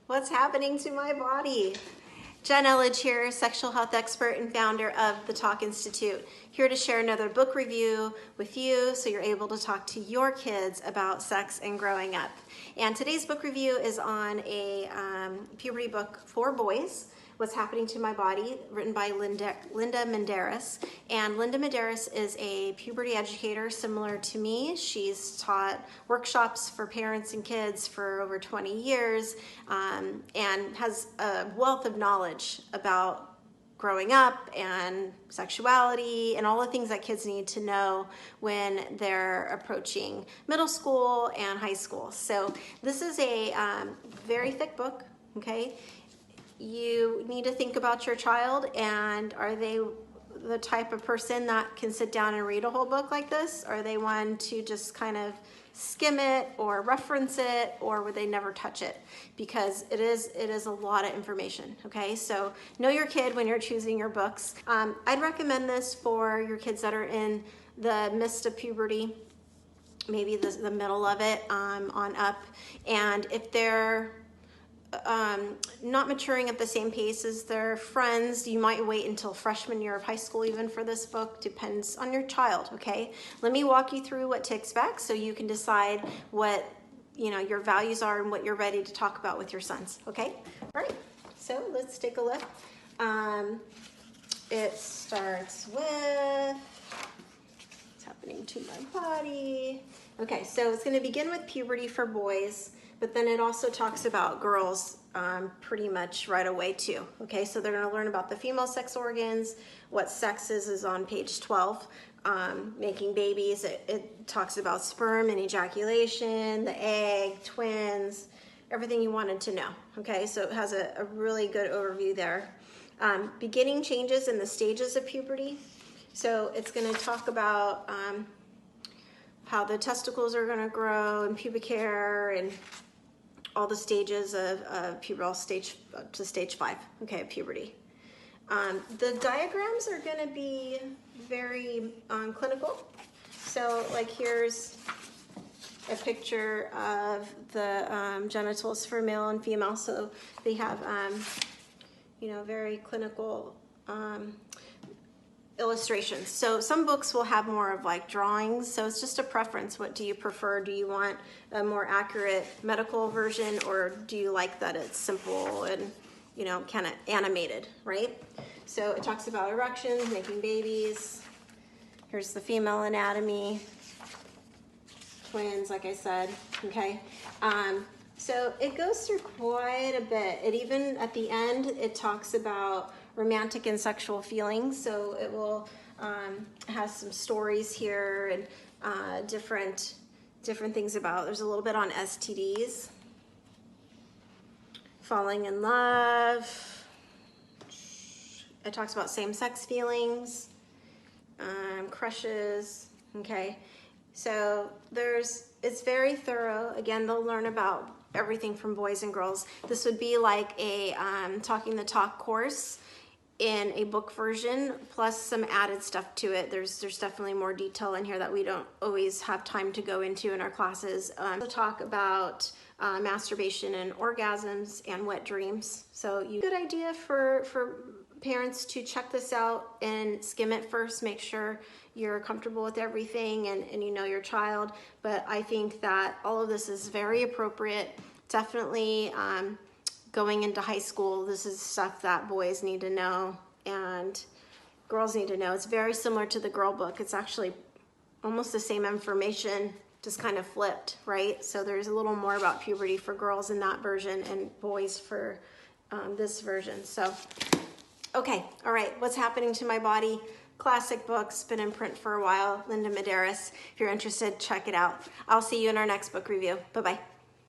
What's happening to my body? Jen Elledge here, sexual health expert and founder of the Talk Institute, here to share another book review with you so you're able to talk to your kids about sex and growing up. And today's book review is on a puberty book for boys, What's Happening to My Body, written by Linda Medeiros. And Linda Medeiros is a puberty educator similar to me. She's taught workshops for parents and kids for over 20 years and has a wealth of knowledge about growing up and sexuality and all the things that kids need to know when they're approaching middle school and high school. So this is a very thick book, okay? You need to think about your child, and are they the type of person that can sit down and read a whole book like this? Are they one to just kind of skim it or reference it, or would they never touch it? Because it is a lot of information, okay? So know your kid when you're choosing your books. I'd recommend this for your kids that are in the midst of puberty, maybe the middle of it on up. And if they're not maturing at the same pace as their friends, you might wait until freshman year of high school even for this book. Depends on your child, okay? Let me walk you through what to expect so you can decide what your values are and what you're ready to talk about with your sons, okay? All right, so let's take a look. It starts with what's happening to my body. Okay, so it's going to begin with puberty for boys, but then it also talks about girls pretty much right away too. Okay, so they're going to learn about the female sex organs, what sex is on page 12. Making babies, it talks about sperm and ejaculation, the egg, twins, everything you wanted to know. Okay, so it has a really good overview there. Beginning changes in the stages of puberty. So it's going to talk about how the testicles are going to grow and pubic hair and all the stages of pubertal stage to stage 5, okay, of puberty. The diagrams are going to be very clinical. So like here's a picture of the genitals for male and female. So they have, very clinical illustrations. So some books will have more of like drawings, so it's just a preference. What do you prefer? Do you want a more accurate medical version, or do you like that it's simple and kind of animated, right? So it talks about erections, making babies. Here's the female anatomy, twins, like I said, okay? So it goes through quite a bit. It even, at the end, it talks about romantic and sexual feelings. So it will has some stories here and different things about. There's a little bit on STDs, falling in love. It talks about same-sex feelings, crushes. Okay, so it's very thorough. Again, they'll learn about everything from boys and girls. This would be like a Talking the Talk course in a book version, plus some added stuff to it. There's definitely more detail in here that we don't always have time to go into in our classes. We'll talk about masturbation and orgasms and wet dreams. So good idea for parents to check this out and skim it first, make sure you're comfortable with everything and you know your child. But I think that all of this is very appropriate. Definitely going into high school, this is stuff that boys need to know and girls need to know. It's very similar to the girl book. It's actually almost the same information, just kind of flipped, right? So there's a little more about puberty for girls in that version and boys for this version. So, okay, all right, What's Happening to My Body? Classic books, been in print for a while. Linda Medeiros. If you're interested, check it out. I'll see you in our next book review. Bye-bye.